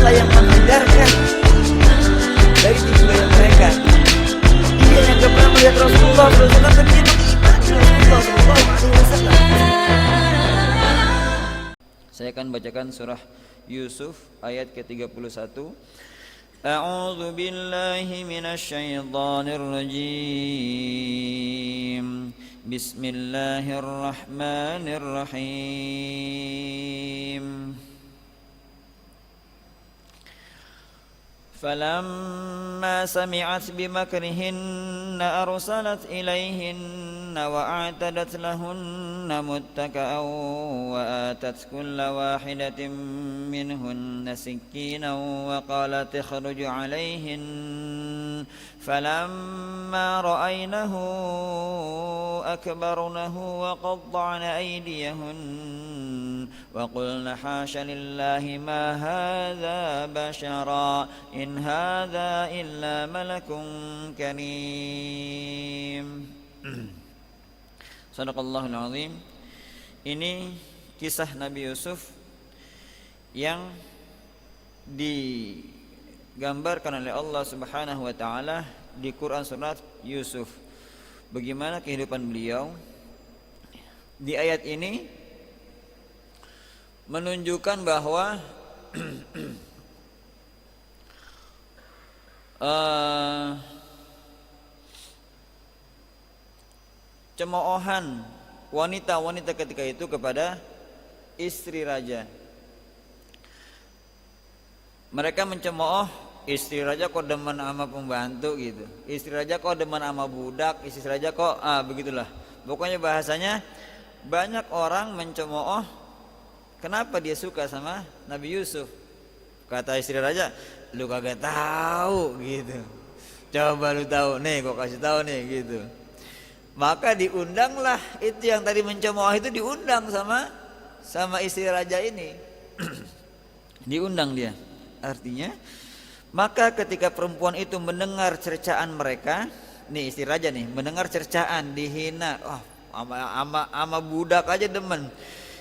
Allah yang menghindarkan dari tipu daya mereka. Dia yang gak pernah melihat Rasulullah SAW, tapi dia beriman Rasulullah SAW. Saya akan bacakan surah Yusuf ayat ke-31. A'udzu billahi minasyaitonir rajim. Bismillahirrahmanirrahim. فلما سمعت بمكرهن أرسلت إليهن وأعتدت لهن متكئا وآتت كل واحدة منهن سكينا وقالت اخرج عليهن فلما رأينه أكبرنه وقطعن أيديهن وقلن حاش لله ما هذا بشرا إن هذا إلا ملك كريم. Sadaqallahul azim. Ini kisah Nabi Yusuf yang digambarkan oleh Allah Subhanahu wa taala di Quran surat Yusuf. Bagaimana kehidupan beliau di ayat ini menunjukkan bahwa cemoohan wanita-wanita ketika itu kepada istri raja. Mereka mencemooh istri raja kok demen sama pembantu gitu. Istri raja kok demen sama budak, istri raja kok begitulah. Pokoknya bahasanya banyak orang mencemooh kenapa dia suka sama Nabi Yusuf. Kata istri raja, lu kagak tahu gitu. Coba lu tahu nih, gua kasih tahu nih gitu. Maka diundanglah itu yang tadi mencemooh itu diundang sama istri raja ini. Diundang dia. Artinya, maka ketika perempuan itu mendengar cercaan mereka, nih istri raja nih, mendengar cercaan, dihina, ama budak aja demen.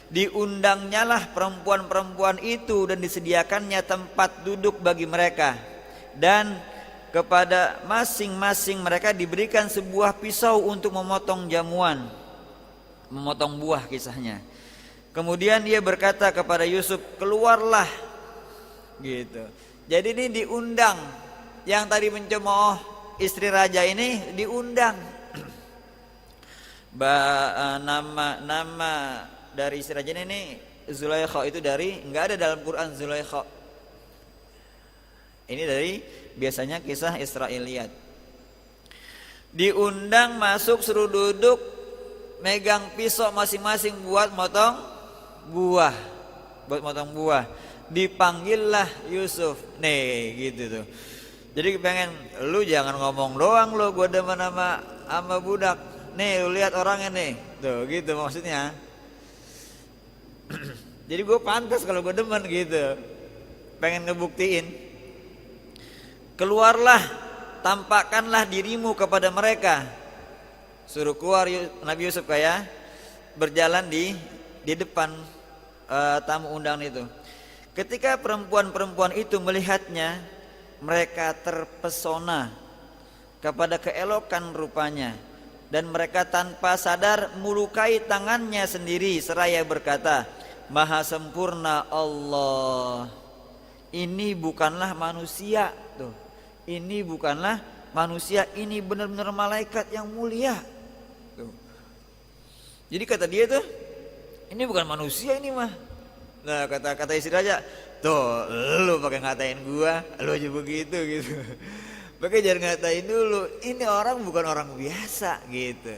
Diundangnya lah perempuan-perempuan itu dan disediakannya tempat duduk bagi mereka, dan kepada masing-masing mereka diberikan sebuah pisau untuk memotong jamuan, memotong buah kisahnya. Kemudian ia berkata kepada Yusuf, keluarlah gitu. Jadi ini diundang, yang tadi mencemooh istri raja ini diundang. Nama dari istri raja ini Zulaikha, itu dari enggak ada dalam Quran Zulaikha. Ini dari biasanya kisah Israiliyat. Diundang masuk, suruh duduk, megang pisau masing-masing buat motong buah. Dipanggillah Yusuf. Nih gitu tuh. Jadi pengen lu jangan ngomong doang lu gua demen sama budak. Nih lu lihat orangnya nih. Tuh gitu maksudnya. Jadi gue pantas kalau gue demen gitu, pengen ngebuktiin. Keluarlah, tampakkanlah dirimu kepada mereka. Suruh keluar Nabi Yusuf kayak berjalan di depan tamu undangan itu. Ketika perempuan-perempuan itu melihatnya, mereka terpesona kepada keelokan rupanya, dan mereka tanpa sadar melukai tangannya sendiri seraya berkata, Maha sempurna Allah, ini bukanlah manusia. Tuh, ini bukanlah manusia, ini benar-benar malaikat yang mulia. Tuh. Jadi kata dia tuh, ini bukan manusia ini mah. Nah kata istri raja, tuh lu pakai ngatain gua, lu aja begitu gitu. Pakai jangan ngatain dulu, ini orang bukan orang biasa gitu.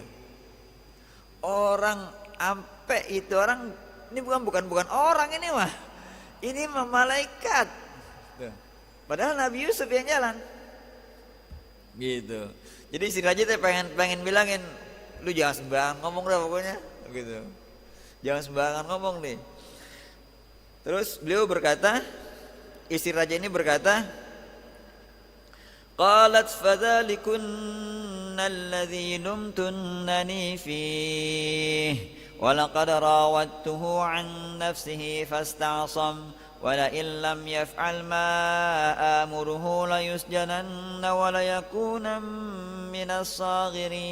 Orang ampe itu orang, ini bukan orang ini mah. Ini mah malaikat. Tuh. Padahal Nabi Yusuf yang jalan. Gitu. Jadi istri raja tuh pengen bilangin, lu jangan sembarangan ngomong dah pokoknya gitu. Jangan sembarangan ngomong nih. Terus beliau berkata, istri raja ini berkata, qalat fadzalikunna alladzi lumtunnani fihi wa laqad rawattuhu an nafsihi fasta'sam wa la in lam yaf'al ma amuruhu la yusjananna wa la yakuna minas saghirin.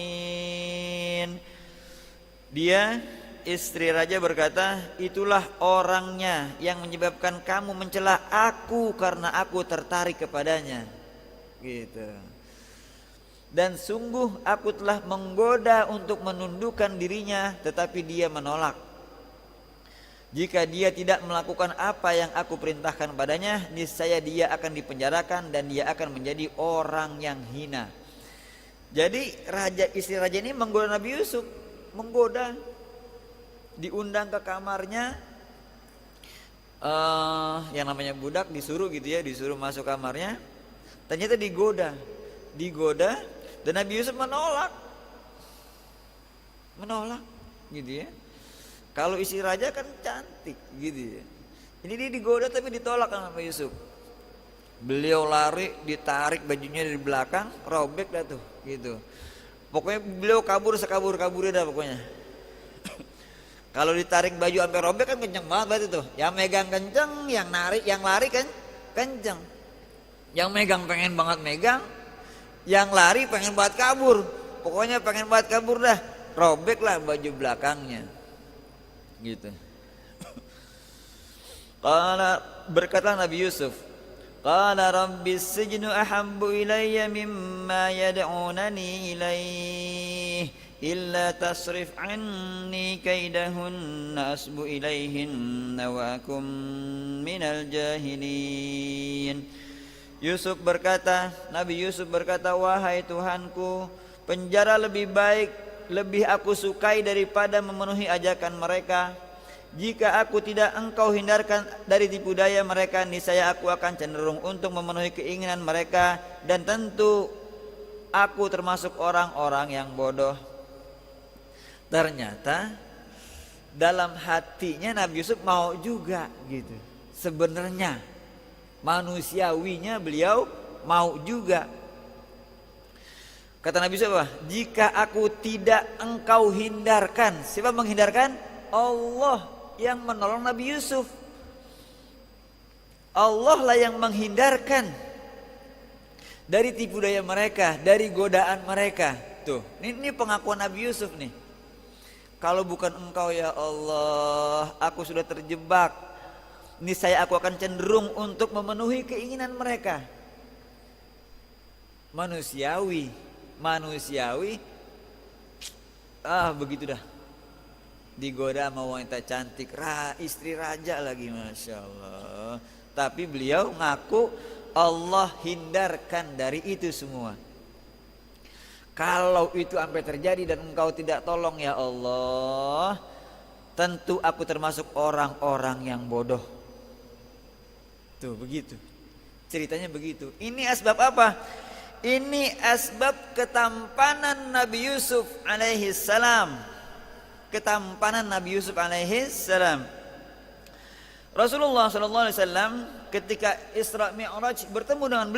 Dia, istri raja, berkata, itulah orangnya yang menyebabkan kamu mencela aku karena aku tertarik kepadanya. Gitu. Dan sungguh aku telah menggoda untuk menundukkan dirinya, tetapi dia menolak. Jika dia tidak melakukan apa yang aku perintahkan padanya, niscaya dia akan dipenjarakan dan dia akan menjadi orang yang hina. Jadi istri raja ini menggoda Nabi Yusuf, menggoda, diundang ke kamarnya, yang namanya budak disuruh gitu ya, disuruh masuk kamarnya, ternyata digoda, dan Nabi Yusuf menolak gitu ya. Kalau istri raja kan cantik gitu ya, ini dia digoda tapi ditolak sama Nabi Yusuf. Beliau lari, ditarik bajunya dari belakang, robek dah tuh gitu. Pokoknya beliau kabur sekabur-kaburnya dah pokoknya. Kalau ditarik baju sampai robek kan kenceng banget berarti tuh. Yang megang kenceng, yang lari kan kenceng. Yang megang pengen banget megang, yang lari pengen banget kabur. Pokoknya pengen banget kabur dah. Robek lah baju belakangnya. Gitu. Berkata Nabi Yusuf, qala rabbis sijnu ahabbu ilayya mimma yad'unani ilayhi illa tasrif anni kaidahunna asbu ilayhinna wa akum minal jahilin. Nabi Yusuf berkata, wahai Tuhanku, penjara lebih baik, lebih aku sukai daripada memenuhi ajakan mereka. Jika aku tidak engkau hindarkan dari tipu daya mereka, niscaya aku akan cenderung untuk memenuhi keinginan mereka, dan tentu aku termasuk orang-orang yang bodoh. Ternyata dalam hatinya Nabi Yusuf mau juga gitu. Sebenarnya manusiawinya beliau mau juga. Kata Nabi Yusuf apa? Jika aku tidak engkau hindarkan. Siapa menghindarkan? Allah yang menolong Nabi Yusuf. Allah lah yang menghindarkan dari tipu daya mereka, dari godaan mereka. Tuh, ini pengakuan Nabi Yusuf nih. Kalau bukan engkau ya Allah, aku sudah terjebak. Niscaya aku akan cenderung untuk memenuhi keinginan mereka. Manusiawi. Begitu dah. Digoda sama wanita cantik, istri raja lagi, Masya Allah. Tapi beliau ngaku Allah hindarkan dari itu semua. Kalau itu sampai terjadi dan engkau tidak tolong ya Allah, tentu aku termasuk orang-orang yang bodoh. Tuh begitu. Ceritanya begitu. Ini asbab apa? Ini asbab ketampanan Nabi Yusuf alaihi salam. Ketampanan Nabi Yusuf alaihi salam. Rasulullah sallallahu alaihi wasallam ketika Isra Mi'raj bertemu dengan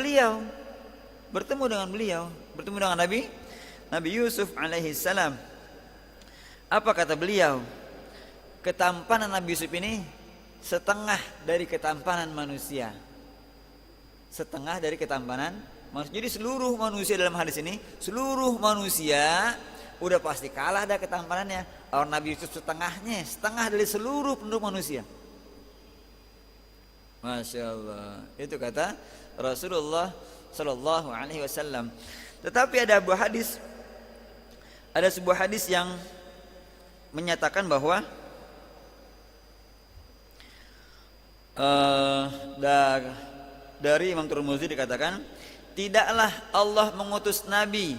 Nabi Yusuf alaihi salam. Apa kata beliau? Ketampanan Nabi Yusuf ini setengah dari ketampanan manusia. Setengah dari ketampanan manusia. Jadi seluruh manusia dalam hadis ini, seluruh manusia udah pasti kalah dah ketampanannya. Orang Nabi Yusuf setengah dari seluruh penduduk manusia. Masya Allah. Itu kata Rasulullah Sallallahu Alaihi Wasallam. Tetapi ada sebuah hadis yang menyatakan bahwa dari Imam Tirmidzi dikatakan, tidaklah Allah mengutus Nabi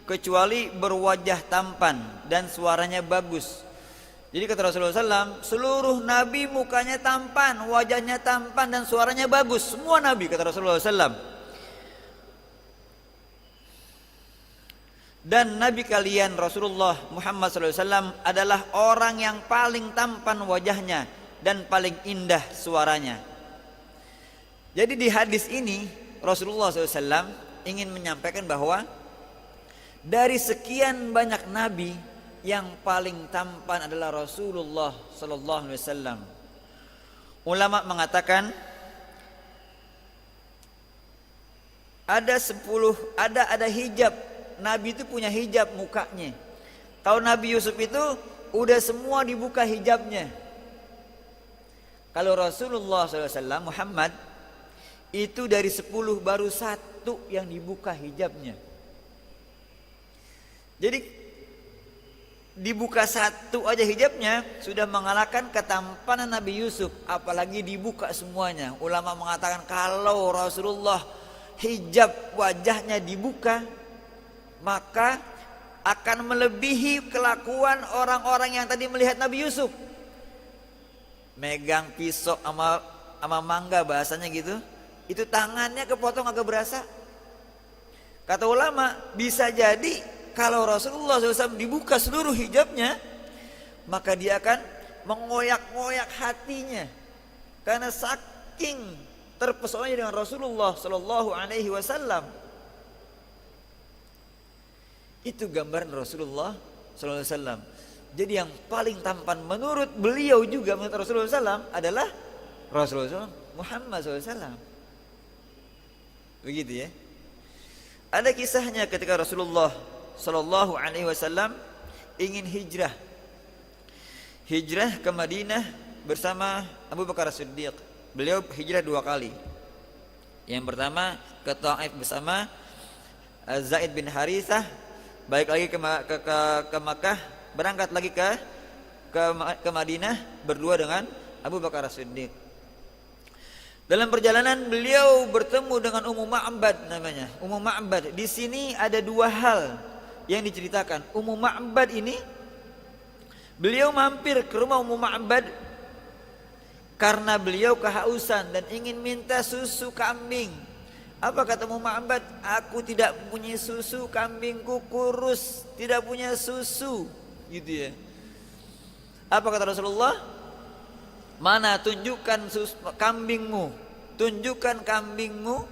kecuali berwajah tampan dan suaranya bagus. Jadi kata Rasulullah SAW, seluruh Nabi mukanya tampan, wajahnya tampan dan suaranya bagus. Semua Nabi kata Rasulullah SAW. Dan Nabi kalian Rasulullah Muhammad SAW adalah orang yang paling tampan wajahnya dan paling indah suaranya. Jadi di hadis ini Rasulullah SAW ingin menyampaikan bahwa dari sekian banyak Nabi, yang paling tampan adalah Rasulullah Sallallahu Alaihi Wasallam. Ulama mengatakan ada hijab. Nabi itu punya hijab mukanya. Kalau Nabi Yusuf itu udah semua dibuka hijabnya. Kalau Rasulullah SAW Muhammad itu dari 10 baru 1 yang dibuka hijabnya. Jadi dibuka 1 aja hijabnya sudah mengalahkan ketampanan Nabi Yusuf, apalagi dibuka semuanya. Ulama mengatakan kalau Rasulullah hijab wajahnya dibuka, maka akan melebihi kelakuan orang-orang yang tadi melihat Nabi Yusuf megang pisau sama mangga, bahasanya gitu, itu tangannya kepotong agak berasa. Kata ulama, bisa jadi kalau Rasulullah SAW dibuka seluruh hijabnya, maka dia akan mengoyak-ngoyak hatinya karena saking terpesonanya dengan Rasulullah SAW. Itu gambaran Rasulullah SAW. Jadi yang paling tampan menurut beliau juga, menurut Rasulullah SAW, adalah Rasulullah Muhammad SAW. Begitu ya. Ada kisahnya ketika Rasulullah SAW ingin hijrah ke Madinah bersama Abu Bakar As-Siddiq. Beliau hijrah 2 kali. Yang pertama ke Taif bersama Zaid bin Harithah, balik lagi ke Makkah, berangkat lagi ke Madinah berdua dengan Abu Bakar As-Siddiq. Dalam perjalanan beliau bertemu dengan Ummu Ma'bad namanya. Ummu Ma'bad. Di sini ada 2 hal yang diceritakan. Ummu Ma'bad ini, beliau mampir ke rumah Ummu Ma'bad karena beliau kehausan dan ingin minta susu kambing. Apa kata Ummu Ma'bad? Aku tidak punya susu, kambingku kurus, tidak punya susu, gitu ya. Apa kata Rasulullah? Mana, tunjukkan kambingmu, tunjukkan kambingmu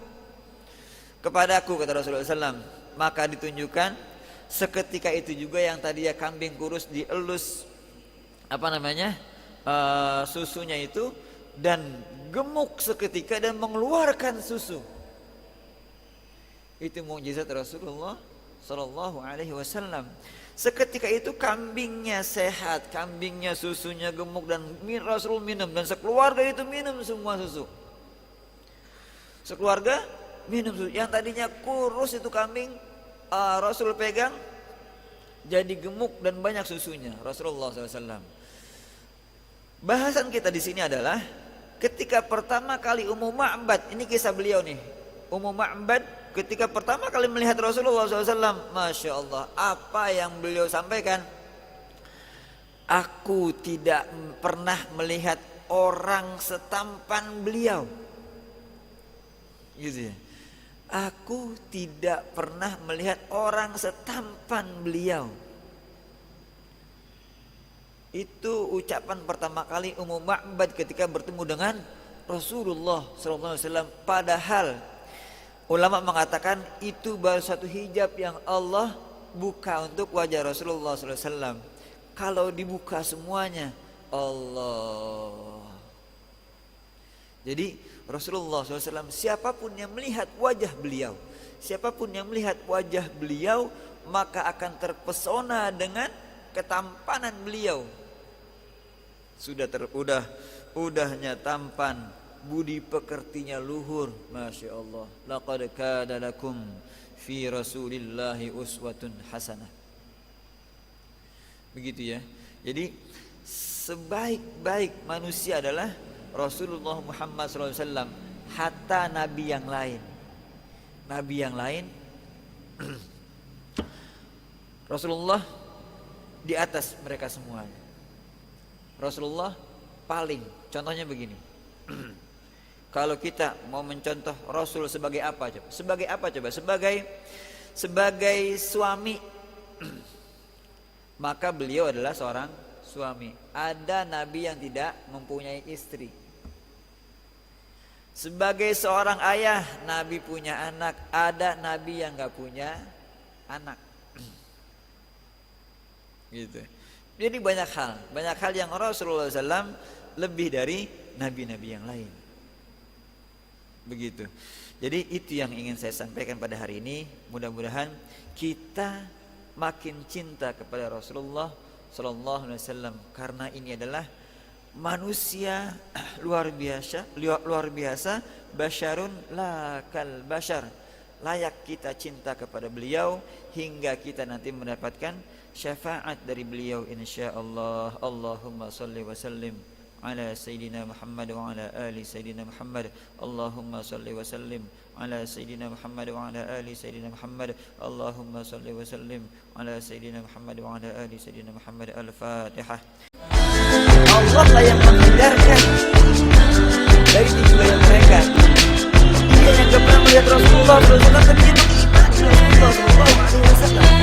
kepadaku, kata Rasulullah SAW. Maka ditunjukkan. Seketika itu juga yang tadinya kambing kurus dielus susunya itu, dan gemuk seketika dan mengeluarkan susu. Itu mukjizat Rasulullah Sallallahu Alaihi Wasallam. Seketika itu kambingnya sehat, kambingnya susunya gemuk, dan Rasul minum, dan sekeluarga itu minum semua susu. Sekeluarga minum susu. Yang tadinya kurus itu kambing, Rasul pegang jadi gemuk dan banyak susunya. Rasulullah SAW. Bahasan kita di sini adalah ketika pertama kali Ummu Ma'bad, ini kisah beliau nih. Ummu Ma'bad ketika pertama kali melihat Rasulullah SAW, Masya Allah, apa yang beliau sampaikan? Aku tidak pernah melihat orang setampan beliau. Gitu ya. Aku tidak pernah melihat orang setampan beliau. Itu ucapan pertama kali Ummu Ma'bad ketika bertemu dengan Rasulullah SAW. Padahal ulama mengatakan itu baru satu hijab yang Allah buka untuk wajah Rasulullah SAW. Kalau dibuka semuanya, Allah. Jadi Rasulullah SAW, siapapun yang melihat wajah beliau, maka akan terpesona dengan ketampanan beliau. Udahnya tampan, budi pekertinya luhur, Masya Allah. Laqad kana lakum fi Rasulillahi uswatun hasanah. Begitu ya. Jadi sebaik-baik manusia adalah Rasulullah Muhammad SAW. Hatta nabi yang lain Rasulullah di atas mereka semuanya. Rasulullah paling, contohnya begini. Kalau kita mau mencontoh Rasul sebagai apa coba? Sebagai suami. Maka beliau adalah seorang suami. Ada nabi yang tidak mempunyai istri. Sebagai seorang ayah, nabi punya anak. Ada nabi yang gak punya anak. Gitu. Jadi banyak hal yang Rasulullah SAW lebih dari nabi-nabi yang lain. Begitu. Jadi itu yang ingin saya sampaikan pada hari ini. Mudah-mudahan kita makin cinta kepada Rasulullah sallallahu alaihi wasallam, karena ini adalah manusia luar biasa, basyarun la kal basyar. Layak kita cinta kepada beliau hingga kita nanti mendapatkan syafaat dari beliau insyaallah. Allahumma salli wa sallim ala sayyidina Muhammad wa ala ali sayyidina Muhammad. Allahumma salli wa sallim ala sayyidina Muhammad wa ala ali sayyidina Muhammad. Allahumma salli wa sallim ala sayyidina Muhammad wa ala ali sayyidina Muhammad. Al-Fatihah. Allah lah yang menghindarkan dari tipu daya mereka. Dia yang gak pernah melihat Rasulullah SAW, tapi dia beriman dengan Rasulullah SAW.